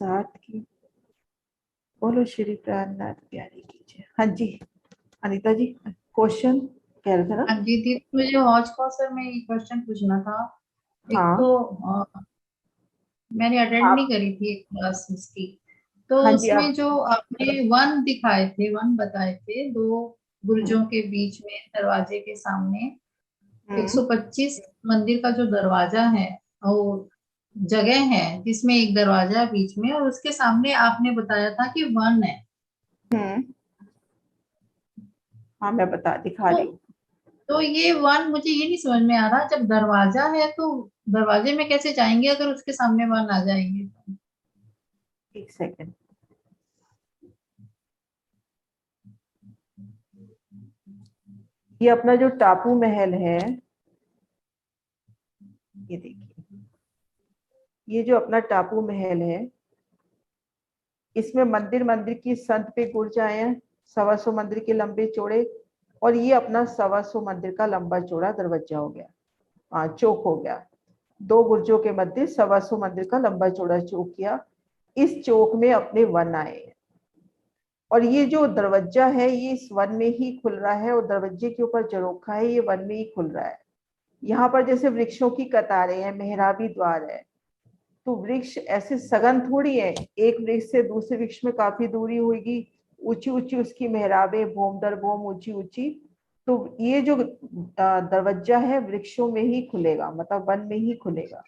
साथ की। बोलो श्री प्राणनाथ प्यारी कीजिए। हाँ जी अनीता जी, क्वेश्चन कह रहे थे ना? हाँ जी दी, मुझे हौज कौसर में एक क्वेश्चन पूछना था। एक हाँ तो मैंने अटेंड नहीं आप। करी थी एक क्लास इसकी। तो हाँ जी उसमें आप। जो आपने वन दिखाए थे, वन बताए थे, दो हम्म बुर्जों के बीच में दरवाजे के सामने हम्म 125 मंदिर का जो दरवाजा है, वो जगह है जिसमें एक दरवाजा है बीच में, और उसके सामने आपने बताया था कि वन है। हम्म। हाँ मैं बता दिखा तो रही हूँ। तो ये वन मुझे ये नहीं समझ में आ रहा, जब दरवाजा है तो दरवाजे में कैसे जाएंगे अगर उसके सामने वन आ जाएंगे तो? एक सेकंड। ये अपना जो टापू महल है, ये देखिए, ये जो अपना टापू महल है, इसमें मंदिर मंदिर की संत पे गुर्ज आए हैं। 125 मंदिर के लंबे चौड़े। और ये अपना 125 मंदिर का लंबा चौड़ा दरवाजा हो गया। हाँ चौक हो गया। दो बुर्जों के मध्य 125 मंदिर का लंबा चौड़ा चौक किया। इस चौक में अपने वन आए हैं। और ये जो दरवाजा है ये इस वन में ही खुल रहा है, और दरवाजे के ऊपर झरोखा है, ये वन में ही खुल रहा है। यहाँ पर जैसे वृक्षों की कतारें हैं, मेहराबी द्वार है। तो वृक्ष ऐसे सघन थोड़ी है, एक वृक्ष से दूसरे वृक्ष में काफी दूरी होगी। ऊंची ऊंची उसकी मेहराबें, भूम दर भूम, ऊंची ऊंची। तो ये जो दरवाजा है वृक्षों में ही खुलेगा, मतलब वन में ही खुलेगा।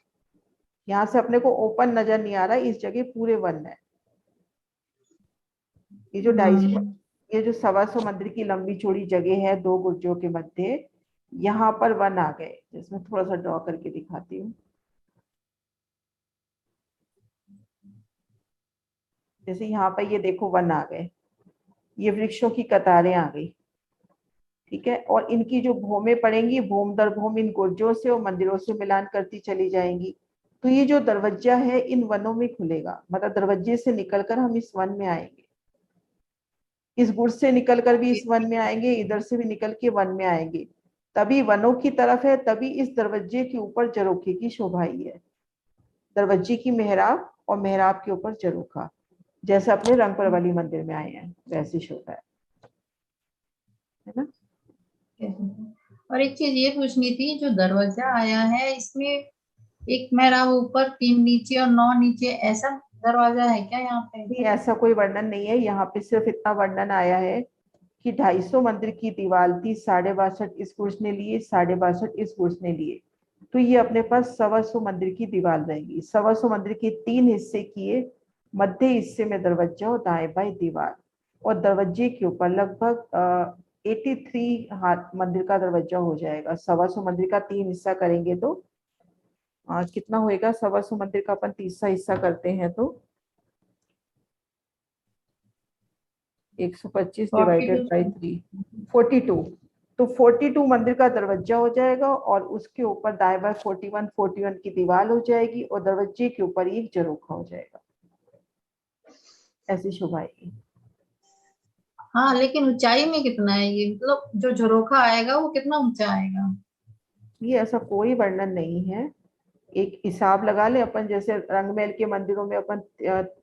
यहाँ से अपने को ओपन नजर नहीं आ रहा, इस जगह पूरे वन है। ये जो 250, हम्म। ये जो 125 मंदिर की लंबी चौड़ी जगह है दो गुर्जों के मध्य, यहाँ पर वन आ गए। जिसमें थोड़ा सा ड्रॉ करके दिखाती हूँ। जैसे यहाँ पर ये देखो वन आ गए, ये वृक्षों की कतारें आ गई। ठीक है, और इनकी जो भूमें पड़ेंगी, भूम दर भूम इन गुर्जों से और मंदिरों से मिलान करती चली जाएंगी। तो ये जो दरवाजा है इन वनों में खुलेगा, मतलब दरवाजे से निकलकर हम इस वन में आएंगे। इस गुर्ज से निकलकर भी इस वन में आएंगे, इधर से भी निकल के वन में आएंगे। तभी वनों की तरफ है, तभी इस दरवाजे के ऊपर झरोखे की शोभा ही है। दरवाजे की मेहराब और मेहराब के ऊपर झरोखा, जैसे अपने रंगपर वाली मंदिर में आए हैं वैसी शोभा है ना। और एक चीज ये पूछनी थी, जो दरवाजा आया है इसमें एक मेहराब ऊपर, तीन नीचे और नौ नीचे, ऐसा दरवाजा है क्या यहाँ पे? नहीं ऐसा कोई वर्णन नहीं है, यहाँ पे सिर्फ इतना वर्णन आया है कि 250 मंदिर की दीवार थी, 62 इस पुरुष ने लिए, 62 इस पुरुष ने लिए। तो ये अपने पास 125 मंदिर की दीवार रहेगी। 125 मंदिर के 3 हिस्से किए, मध्य हिस्से में दरवाजा और दाएं बाएं दीवार। और दरवाजे के ऊपर लगभग 83 हाथ मंदिर का दरवाजा हो जाएगा। 125 मंदिर का 3 हिस्सा करेंगे तो कितना होएगा? 125 मंदिर का अपन तीसरा हिस्सा करते हैं तो 125 फोर्टी डिवाइडेड टू। बाई 3, 42। तो 42 मंदिर का दरवाजा हो जाएगा, और उसके ऊपर दाएं बाएं 41 41 की दीवार हो जाएगी, और दरवाजे के ऊपर एक झरोखा हो जाएगा। ऐसी शोभा आएगी। हाँ, लेकिन ऊंचाई में कितना है ये, मतलब जो झरोखा आएगा वो कितना ऊंचा आएगा? ये ऐसा कोई वर्णन नहीं है। एक हिसाब लगा ले अपन, जैसे रंगमहल के मंदिरों में अपन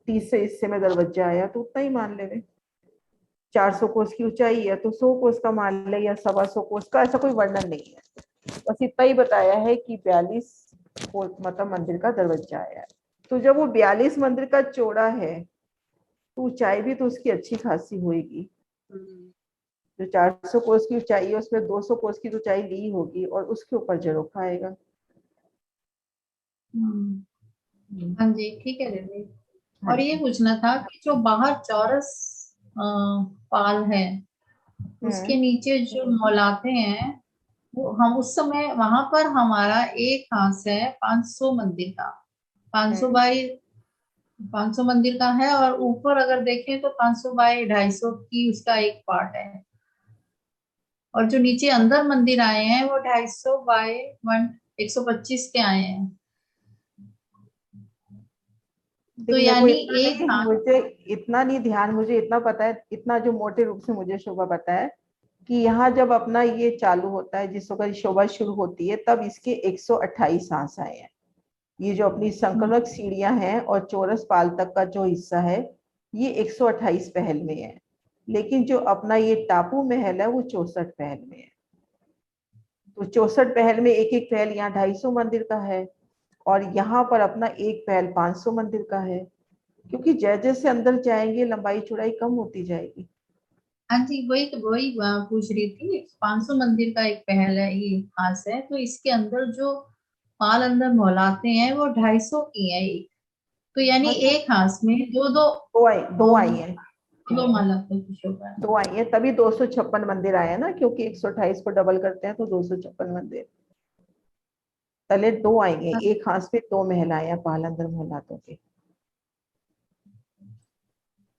30 से हिस्से में दरवाजा आया तो उतना ही मान ले। 400 कोस की ऊंचाई है तो 100 कोस का मान ले, या 125 कोस का, ऐसा कोई वर्णन नहीं है। बस इतना ही बताया है कि 42 मतलब मंदिर का दरवाजा आया है। तो जब वो 42 मंदिर का चौड़ा है तो ऊंचाई भी तो उसकी अच्छी खासी होगी। जो 400 कोस की ऊंचाई है उसमें 200 कोस की ऊंचाई ली होगी, और उसके ऊपर झरोखा आएगा। हम्म। हम्म, हाँ जी, ठीक है दीदी। हाँ और ये जी। पूछना था कि जो बाहर चौरस अ, पाल है, उसके हम्म नीचे जो मौलाते हैं, वो हम उस समय वहां पर हमारा एक हाथ है 500 मंदिर का, 500 हम्म। बाई 500 मंदिर का है, और ऊपर अगर देखें तो 500 बाई 250 की उसका एक पार्ट है। और जो नीचे अंदर मंदिर आए हैं वो 250 बाय 125 के आए हैं। तो देखो मेरे को यानी इतना एक नहीं, हाथ। मुझे इतना नहीं ध्यान, मुझे इतना पता है, इतना जो मोटे रूप से मुझे शोभा पता है कि यहाँ जब अपना ये चालू होता है, जिस वक्त शोभा शुरू होती है, तब इसके 128 सांस आए हैं। ये जो अपनी संक्रमक सीढ़ियां हैं और चौरस पाल तक का जो हिस्सा है ये 128 पहल में है, लेकिन जो अपना ये टापू महल है वो 64 पहल में है। तो 64 पहल में एक एक पहल, यहाँ 250 मंदिर का है और यहाँ पर अपना एक पहल 500 मंदिर का है, क्योंकि जैसे जैसे अंदर जाएंगे लंबाई चौड़ाई कम होती जाएगी। हाँ जी, वही वही पूछ रही थी। 500 मंदिर का एक पहल है, ये खास है। तो इसके अंदर जो पाल अंदर मोहलाते हैं वो 250 की है एक। तो यानी हाँ तो एक हाथ में दो दो दो आई है, दो माला का शोभा है। दो आई है, तभी 256 मंदिर आए हैं ना, क्योंकि 128 को डबल करते हैं तो 256 मंदिर। तले दो आएंगे, एक हाथ पे दो महिलाएं हैं पालंदर मोहलातों के।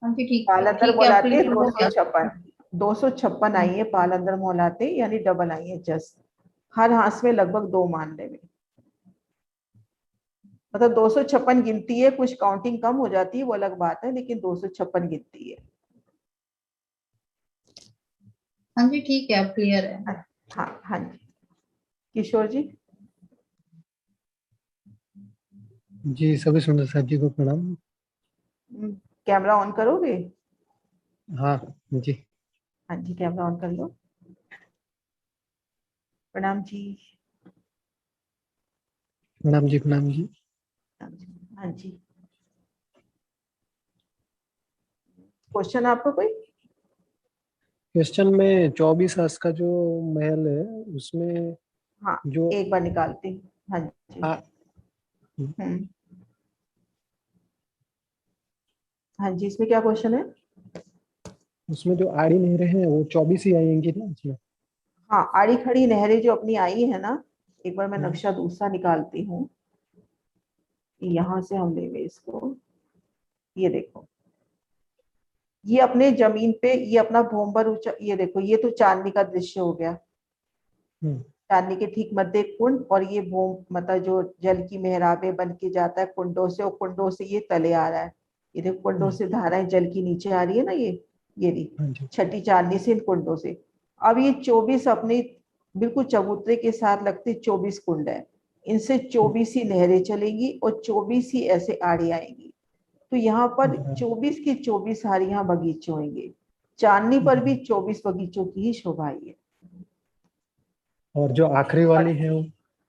हाँ जी, ठीक है, पालंदर ठीक है, अब मोहलाते क्लियर दो हो सौ गया। छप्पन 256 आई है पालंदर मोहलाते, यानी डबल आई है जस्ट। हर हाथ में लगभग दो मानने में, मतलब 256 गिनती है, कुछ काउंटिंग कम हो जाती है वो अलग बात है, लेकिन 256 गिनती है। हाँ जी, ठीक है, अब क्लियर है। हाँ हाँ जी, किशोर जी। जी, सभी सुंदर साहब जी को प्रणाम। कैमरा ऑन करोगे? हाँ जी। हाँ जी, कैमरा ऑन कर लो। प्रणाम जी। प्रणाम जी, प्रणाम जी। हाँ जी, क्वेश्चन आपको कोई? क्वेश्चन में 24 आस का जो महल है उसमें हाँ, जो एक बार निकालती हूँ। हाँ जी। आ, हम्म। हाँ जी, इसमें क्या क्वेश्चन है? उसमें जो आड़ी नहरें हैं वो 24 ही आएंगी ना उसमें? हाँ, आड़ी खड़ी नहरें जो अपनी आई है ना, एक बार मैं हम्म, नक्शा दूसरा निकालती हूँ। यहाँ से हम लेंगे इसको, ये देखो, ये अपने जमीन पे, ये अपना भोंबर ऊंचा, ये देखो, ये तो चांदनी का दृश्य हो गया। हम्म, चांदनी के ठीक मध्य कुंड, और ये भूम मतलब जो जल की मेहराबे बन के जाता है कुंडों से, और कुंडों से ये तले आ रहा है। ये देखो, कुंडों हम्म, से धाराएं जल की नीचे आ रही है ना, ये रही हाँ जी। छठी चांदनी से इन कुंडों से। अब ये 24 अपनी बिल्कुल चबूतरे के साथ लगते 24 कुंड है, इनसे 24 ही नहरें चलेंगी और 24 ही ऐसे आड़े आएंगी। तो यहाँ पर बराबर, 24 की 24 हार यहाँ बगीचे होंगे। चांदनी पर भी बराबर। 24 बगीचों की ही शोभा है। और जो आखिरी वाली है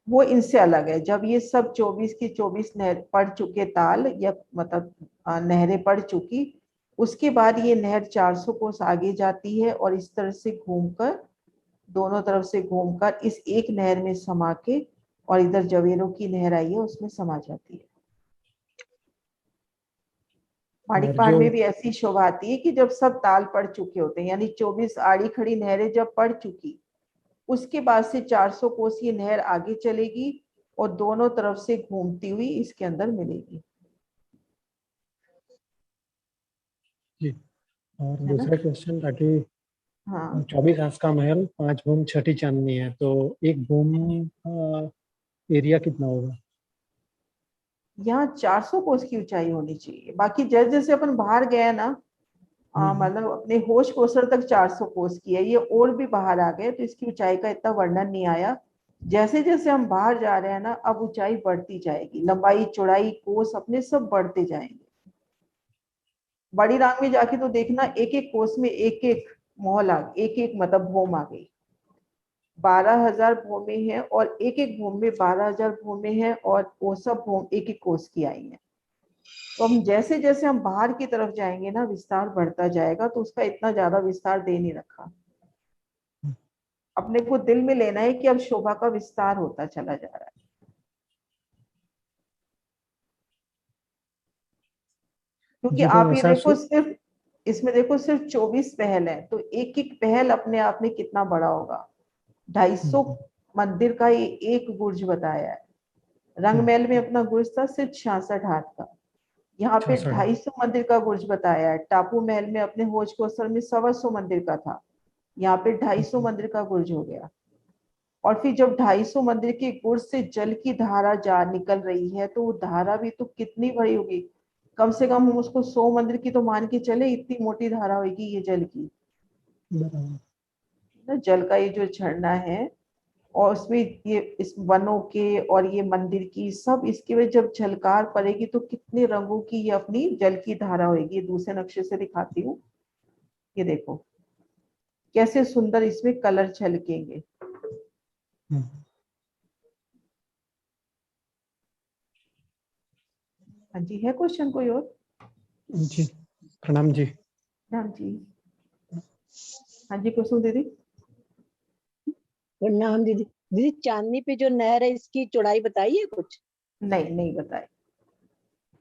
वो इनसे अलग है। जब ये सब 24 की 24 नहर पड़ चुके, ताल या मतलब नहरें पड़ चुकी, उसके बाद ये नहर 400 कोस आगे जाती है और इस तरह से घूमकर, दोनों तरफ से घूमकर इस एक नहर में समा के, और इधर जवेरों की नहर आई है उसमें समा जाती है। माणिक और पहाड़ जो में भी ऐसी शोभा आती है कि जब सब ताल पड़ चुके होते हैं, यानी 24 आड़ी खड़ी नहरें जब पड़ चुकी, उसके बाद से 400 कोस ये नहर आगे चलेगी और दोनों तरफ से घूमती हुई इसके अंदर मिलेगी। जी, और है ना? दूसरा क्वेश्चन था कि हाँ, 24 आस का महल, 5 भूम छठी चांदनी है, तो एक भूम एरिया कितना होगा? यहाँ 400 कोस की ऊंचाई होनी चाहिए। बाकी जैसे जैसे अपन बाहर गए ना, हम्म, मतलब अपने होश कोसर तक 400 कोस की है, ये और भी बाहर आ गए तो इसकी ऊंचाई का इतना वर्णन नहीं आया। जैसे जैसे हम बाहर जा रहे हैं ना, अब ऊंचाई बढ़ती जाएगी, लंबाई चौड़ाई कोस अपने सब बढ़ते जाएंगे। बड़ी रांग में जाके तो देखना, एक एक कोस में एक एक मोहल आ, एक एक मतलब भूम आ गई। 12,000 भूमि है और एक एक भूम में 12,000 भूमि है, और वो सब भूम एक एक कोस की आई है। तो हम जैसे जैसे हम बाहर की तरफ जाएंगे ना, विस्तार बढ़ता जाएगा, तो उसका इतना ज्यादा विस्तार दे नहीं रखा। अपने को दिल में लेना है कि अब शोभा का विस्तार होता चला जा रहा है, क्योंकि जी। तो आप ये ऐसा देखो, सिर्फ इसमें देखो सिर्फ 24 पहल है, तो एक एक पहल अपने आप में कितना बड़ा होगा। 250 हम्म, मंदिर का ये एक गुर्ज बताया है। हम्म, रंगमहल में अपना गुर्ज था सिर्फ 66 हाथ का, यहाँ पे 66 है। 250 मंदिर का गुर्ज बताया है। टापू महल में अपने होज कोसर में 125 मंदिर का था, यहाँ पे 250 मंदिर का गुर्ज हो गया। और फिर जब 250 मंदिर के गुर्ज से जल की धारा जा निकल रही है, तो वो धारा भी तो कितनी बड़ी होगी। कम से कम हम उसको 100 मंदिर की तो मान के चले, इतनी मोटी धारा होगी ये जल की। बराबर। ना, जल का ये जो झरना है, और उसमें ये इस वनों के और ये मंदिर की सब इसके में जब झलकार पड़ेगी तो कितने रंगों की ये अपनी जल की धारा होगी। ये दूसरे नक्शे से दिखाती हूँ, ये देखो कैसे सुंदर इसमें कलर झलकेंगे। हाँ जी, है क्वेश्चन कोई और? जी प्रणाम जी। हाँ जी, हाँ जी कुसुम दीदी। प्रणाम दीदी। दीदी चांदनी पे जो नहर है इसकी चौड़ाई बताइए कुछ। नहीं नहीं बताए,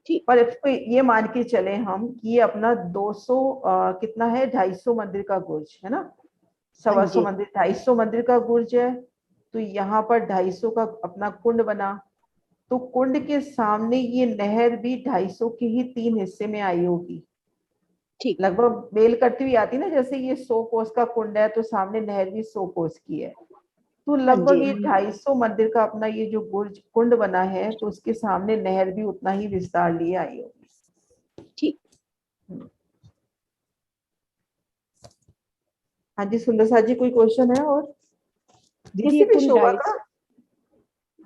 ठीक। पर इसको ये मान के चले हम कि ये अपना 200 कितना है, 250 मंदिर का गुर्ज है ना, हाँ 125 जी। मंदिर, 250 मंदिर का गुर्ज है। तो यहाँ पर 250 का अपना कुंड बना, तो कुंड के सामने ये नहर भी 250 के ही 3 हिस्से में आई होगी, ठीक। लगभग मेल करती हुई आती ना। जैसे ये 100 कोस का कुंड है तो सामने नहर भी 100 कोस की है, तो हाँ लगभग जी। ये 250 मंदिर का अपना ये जो गुर्ज कुंड बना है, तो उसके सामने नहर भी उतना ही विस्तार लिए आई होगी। ठीक। हाँ जी सुंदर सा जी, कोई क्वेश्चन है और दीदी किसी ये भी कुंड शोभा 250। का?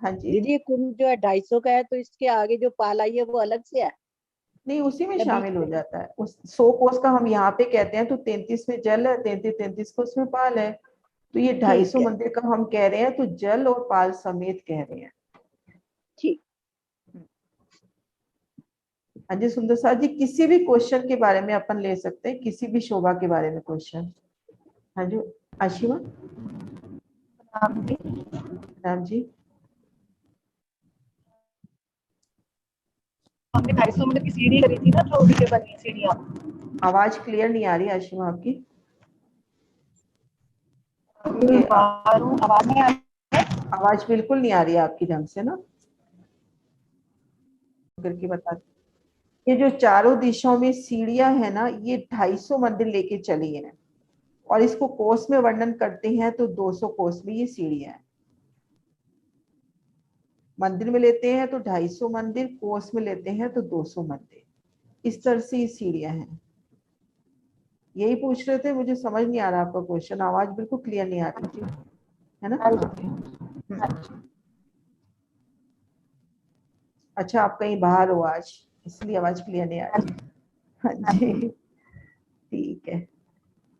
हाँ जी, दीदी ये कुंड जो है 250 का है तो इसके आगे जो पाल आई है वो अलग से है नहीं उसी में या बीच शामिल हो में? जाता है। उस 100 कोस का हम यहाँ पे कहते हैं, तो 33 में जल है, 33 कोस में पाल है, तो ये ठीक 250 है। मंदिर का हम कह रहे हैं, तो जल और पाल समेत कह रहे हैं। ठीक। हाँ जी सुंदर सा जी, किसी भी क्वेश्चन के बारे में अपन ले सकते हैं, किसी भी शोभा के बारे में क्वेश्चन। हाँ जी आशिमा। राम जी। हमने 250 मीटर की सीढ़ी करी थी ना, जो नीचे बनी सीढ़ियाँ। आवाज क्लियर नहीं आ रही आशिमा आपकी, बाहरों आवाज नहीं आ रही। आवाज बिल्कुल नहीं आ रही है आपकी ढंग से ना, करके बता। ये जो चारों दिशाओं में सीढ़ियां है ना, ये 250 मंदिर लेके चली है, और इसको कोस में वर्णन करते हैं तो 200 कोस में ये सीढ़ियां हैं। मंदिर में लेते हैं तो 250 मंदिर, कोस में लेते हैं तो 200 मंदिर, इस तरह से ये सीढ़ियां हैं। यही पूछ रहे थे, मुझे समझ नहीं आ रहा आपका क्वेश्चन, आवाज बिल्कुल क्लियर नहीं आ रही थी, है ना? अच्छा आप कहीं बाहर हो आज, इसलिए आवाज क्लियर नहीं आ रही है। हाँ जी ठीक है।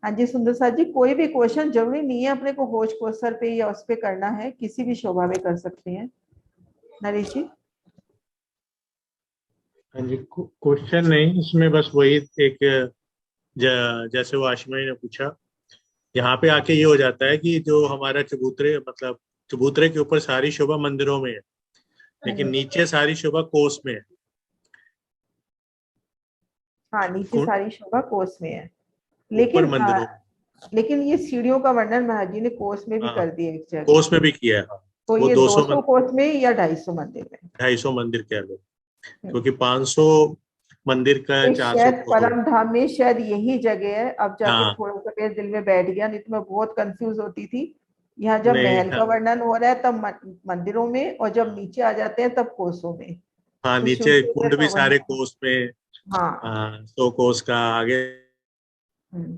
हाँ जी सुंदर सा जी, कोई भी क्वेश्चन जरूरी नहीं है अपने को होश कोसर पे या उस पे करना है, किसी भी शोभा में कर सकते हैं। नरेश जी। हाँ जी, क्वेश्चन नहीं, इसमें बस वही एक जैसे वो आशिमा ने पूछा, यहाँ पे आके ये हो जाता है कि जो हमारा चबूतरे, मतलब चबूतरे के ऊपर सारी शोभा मंदिरों में है, लेकिन नीचे सारी शोभा कोस में है। हाँ नीचे सारी शोभा कोस में है, ऊपर लेकिन मंदिरों में। लेकिन ये सीढ़ियों का वर्णन महाराज जी ने कोस में भी हाँ कर दिया एक जगह, कोस में भी किया है। हाँ, तो वो ये 200 200 कोस में या 250 मंदिर में? 250 मंदिर कह लो, क्योंकि 500 मंदिर का तो 400 शायद कोस परम धाम में शायद यही जगह है। अब जाके हाँ थोड़ा सा मेरे दिल में बैठ गया, नहीं तो मैं बहुत कंफ्यूज होती थी। यहाँ जब नहीं, महल का हाँ, वर्णन हो रहा है तब मंदिरों में, और जब नीचे आ जाते हैं तब कोसों में, हाँ तो शुरू नीचे शुरू में कुंड भी तो वही। सारे कोस में। हाँ। 100 कोस का आगे हम्म,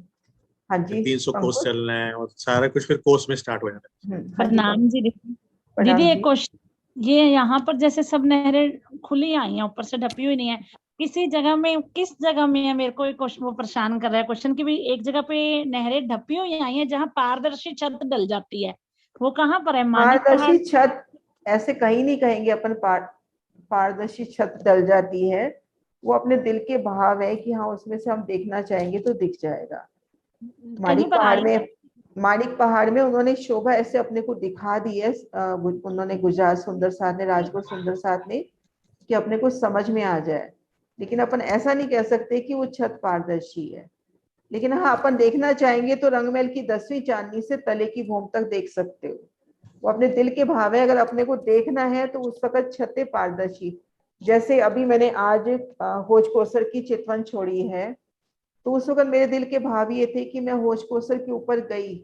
हाँ जी 300 कोस पंकज। चलना है, और सारा कुछ फिर कोस में स्टार्ट हो जाता हाँ जी प्रणाम पंकज। जी दीदी। प्रणाम एक जी। क्वेश्चन, ये यहाँ पर जैसे सब नहरें खुली आई हैं, ऊपर से ढपी हुई नहीं है, किसी जगह में, किस जगह में है, मेरे को एक क्वेश्चन वो परेशान कर रहा है क्वेश्चन की भी, एक जगह पे नहरें ढपी हुई आई हैं जहाँ पारदर्शी छत डल जाती है, वो कहाँ पर है? मानिक पहाड़? पारदर्शी छत ऐसे कहीं नहीं कहेंगे अपन, पारदर्शी छत डल जाती है, वो अपने दिल के भाव है कि हाँ उसमें से हम देखना चाहेंगे तो दिख जाएगा। कहीं मानिक पर पहाड़ आई है? में, मानिक पहाड़ में उन्होंने शोभा ऐसे अपने को दिखा दी है, उन्होंने गुजरात सुंदर साथ ने, राजकोट सुंदर साथ ने, कि अपने को समझ में आ जाए। लेकिन अपन ऐसा नहीं कह सकते कि वो छत पारदर्शी है। लेकिन हाँ अपन देखना चाहेंगे तो रंगमहल की 10वीं चांदनी से तले की भूमि तक देख सकते हो, वो अपने दिल के भाव है। अगर अपने को देखना है तो उस वक्त छतें पारदर्शी, जैसे अभी मैंने आज होज कोसर की चितवन छोड़ी है, तो उस वक्त मेरे दिल के भाव ये थे कि मैं होज कोसर के ऊपर गई,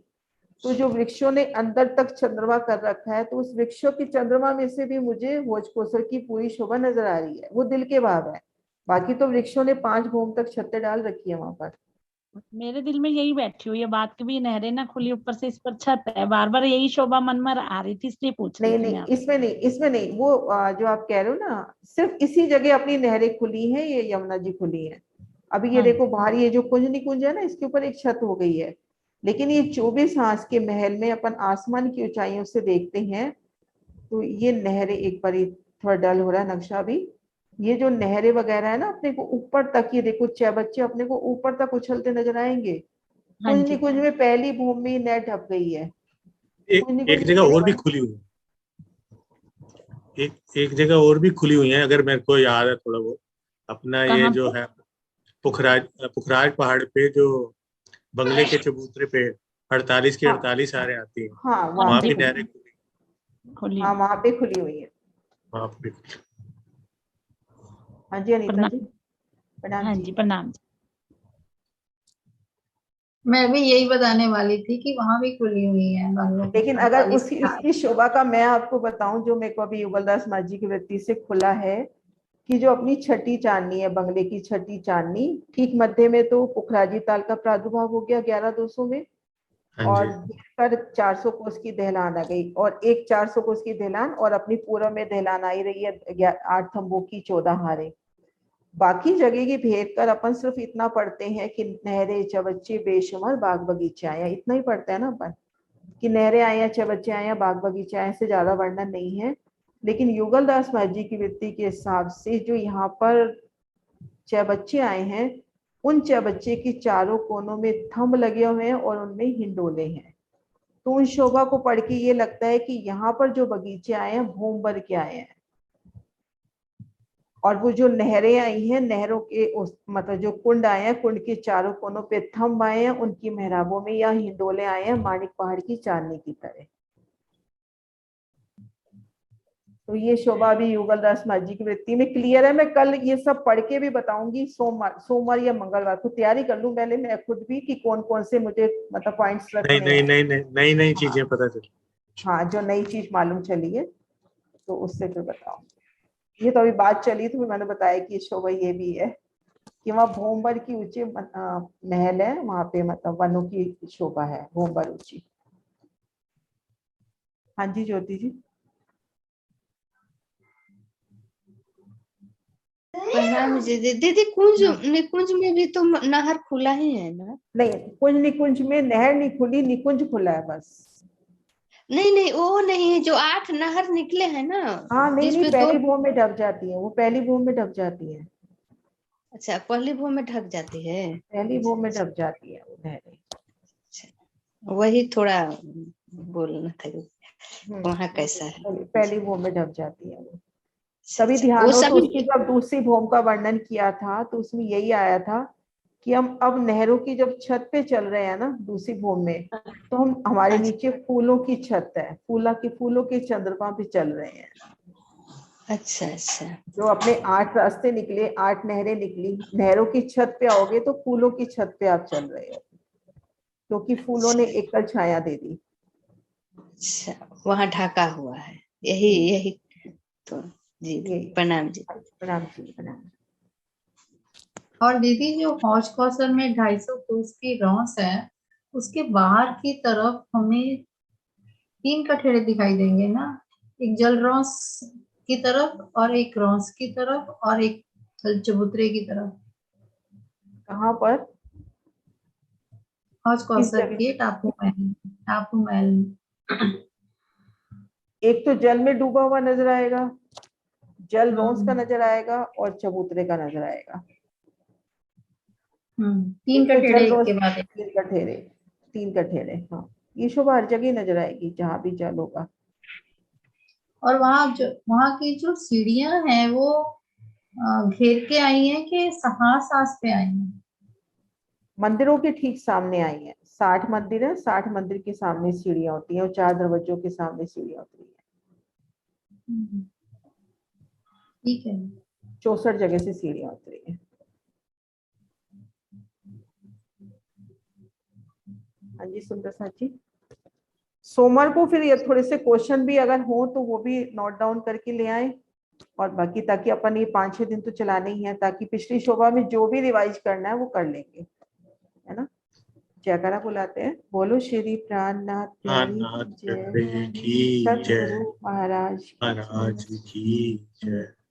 तो जो वृक्षों ने अंदर तक चंद्रमा कर रखा है, तो उस वृक्षों की चंद्रमा में से भी मुझे होज कोसर की पूरी शोभा नजर आ रही है, वो दिल के भाव है। बाकी तो वृक्षों ने 5 भूम तक छतें डाल रखी है वहां पर। मेरे दिल में यही बैठी हुई है बात कि भी नहरें ना खुली, ऊपर से इस पर छत है, बार बार यही शोभा मन में आ रही थी, इसलिए पूछ रही नहीं थी मैं नहीं, आपसे। इसमें नहीं वो जो आप कह रहे हो ना, सिर्फ इसी जगह अपनी नहरें खुली हैं, ये यमुना जी खुली है। अभी ये हाँ देखो बाहर ये जो कुंज निकुंज है ना, इसके ऊपर एक छत हो गई है, लेकिन ये 24 हांस के महल में अपन आसमान की ऊंचाइयों से देखते हैं तो ये नहरें, एक बार ये थोड़ा डल हो रहा है नक्शा भी, ये जो नहरें वगैरह है ना अपने को ऊपर तक, ये देखो 6 बच्चे अपने को ऊपर तक उछलते नजर आएंगे। हाँ कुंज जी। निकुंज में पहली भूमि में नेट ढप गई है। कुंज निकुंज एक में जगह और भी देखो, खुली हुई है, एक जगह और भी खुली हुई है, अगर मेरे को याद है थोड़ा वो, अपना ये कहाँ जो पे? है पुखराज पहाड़ पे, जो बंगले के चबूतरे पे 48 की हाँ 48 आरे आती है, हाँ हाँ वहां वहां पे जी, भी खुली, नहरें खुली, खुली हाँ हुई। वहां पे खुली हुई है। वहां पे। हाँ जी अनीता जी, प्रणाम। प्रणाम हाँ जी। जी, प्रणाम जी। मैं भी यही बताने वाली थी कि वहां भी खुली हुई है बंगलों की लेकिन अगर 48 उसकी खाट। उसकी शोभा का मैं आपको बताऊं, जो मेरे को अभी युगलदास माझी की वृत्ति से खुला है, कि जो अपनी छठी चांदनी है, बंगले की छठी चांदनी, ठीक मध्य में तो पुखराजी ताल का प्रादुर्भाव हो गया 11-200 में, हाँ और जी। कर 400 कोस की दहलान आ गई, और एक 400 कोस की दहलान, और अपनी पूर्व में दहलान आई रही है 8 थंबों की 14 हारे। बाकी जगह की भेद कर अपन सिर्फ इतना पढ़ते हैं कि नहरें चबच्चे बेशुमार बाग बगीचे आया, इतना ही पढ़ते हैं ना अपन, कि नहरें आया चबच्चे आया बाग बगीचे आए, से ज्यादा वर्णन नहीं है। लेकिन युगल दास महाराज जी की वृत्ति के हिसाब से जो यहाँ पर चबच्चे आए हैं, उन चबच्चे के चारों कोनों में थंब लगे हुए हैं और उनमें हिंडोले हैं। तो उन शोभा को पढ़ के ये लगता है कि यहाँ पर जो बगीचे आए हैं भूम भर के आए हैं, और वो जो नहरें आई हैं, नहरों के उस मतलब जो कुंड आए हैं, कुंड के चारों कोनों पे थंब आए हैं, उनकी मेहराबों में या हिंडोले आए हैं माणिक पहाड़ की चांदनी की तरह। तो ये शोभा भी युगल दास महाराज जी की वृत्ति में क्लियर है। मैं कल ये सब पढ़ के भी बताऊंगी, सोमवार या मंगलवार को तैयारी कर लूं पहले मैं खुद भी, कि कौन कौन से मुझे मतलब पॉइंट्स नहीं रखने नहीं हैं। नहीं नहीं, नई नई हाँ चीजें पता चली। हाँ, जो नई चीज मालूम चली है तो उससे फिर बताऊंगी। ये तो अभी बात चली तो मैंने बताया कि शोभा ये भी है कि वहाँ भोमबर की ऊंचे महल है, वहां पे मतलब वनों की शोभा है, भोमबर ऊंची। हाँ जी ज्योति जी। प्रणाम जी। दीदी कुंज हाँ। निकुंज में भी तो नहर खुला ही है ना? नहीं, कुंज निकुंज में नहर नहीं खुली, निकुंज खुला है बस। नहीं नहीं, वो नहीं, जो 8 नहर निकले हैं ना, हाँ नहीं नहीं, जिसमें 2। पहली भूम में ढक जाती है वो, पहली भूम में ढक जाती है, अच्छा, पहली भूमि में ढक जाती है। पहली अच्छा भूम में अच्छा ढक जाती है वो नहरें। अच्छा, वही थोड़ा बोलना था कि वहाँ कैसा है। पहली भूम में ढक जाती है वो। अच्छा तभी अच्छा, वो ध्यान हो तो सभी। उसकी जब दूसरी भूम का वर्णन किया था तो उसमें यही आया था कि हम अब नहरों की जब छत पे चल रहे हैं ना दूसरी भूम में, तो हम हमारे अच्छा नीचे फूलों की छत है, फूलों के चंद्रमा पे चल रहे हैं। अच्छा अच्छा जो अपने 8 रास्ते निकले, 8 नहरें निकली, नहरों की छत पे आओगे तो फूलों की छत पे आप चल रहे हो, क्योंकि फूलों ने एकल छाया दे दी। अच्छा, वहाँ ढका हुआ है, यही जी यही तो। जी ये दीदी, प्रणाम जी। प्रणाम जी प्रणाम। और दीदी जो हौज कौशल में 250 कोस की रॉस है, उसके बाहर की तरफ हमें 3 कठेरे दिखाई देंगे ना, एक जल रॉस की तरफ और एक रॉस की तरफ और एक चबूतरे की तरफ। कहाँ पर? हौज किस कौशल जगह? के टापू महल में। एक तो जल में डूबा हुआ नजर आएगा, जल रोंस का हम्म नजर आएगा और चबूतरे का नजर आएगा। 3 एक तो कठेरे जल एक रोंस, के बाद एक। 3 कठेरे, 3 कठेरे, हाँ। ये शोभा हर जगह नजर आएगी जहां भी जल होगा। और वहां की जो सीढ़ियां हैं वो घेर के आई हैं कि हाथ सांस पे आई हैं? मंदिरों के ठीक सामने आई है, 60 मंदिर है, 60 मंदिर के सामने सीढ़ियां होती हैं और 4 दरवाजों के सामने सीढ़ियां होती है। ठीक है। 64 जगह से सीढ़ियां उतरी है। हाँ जी सुंदर साथ जी। सोमवार को फिर ये थोड़े से क्वेश्चन भी अगर हो तो वो भी नोट डाउन करके ले आए, और बाकी ताकि अपन ये 5-6 दिन तो चलाने ही है, ताकि पिछली शोभा में जो भी रिवाइज करना है वो कर लेंगे। है ना। जयकारा बुलाते हैं। बोलो श्री प्राणनाथ प्यारी नाथ जय, प्यारे की जय, सतगुरु महाराज की महाराज की जय।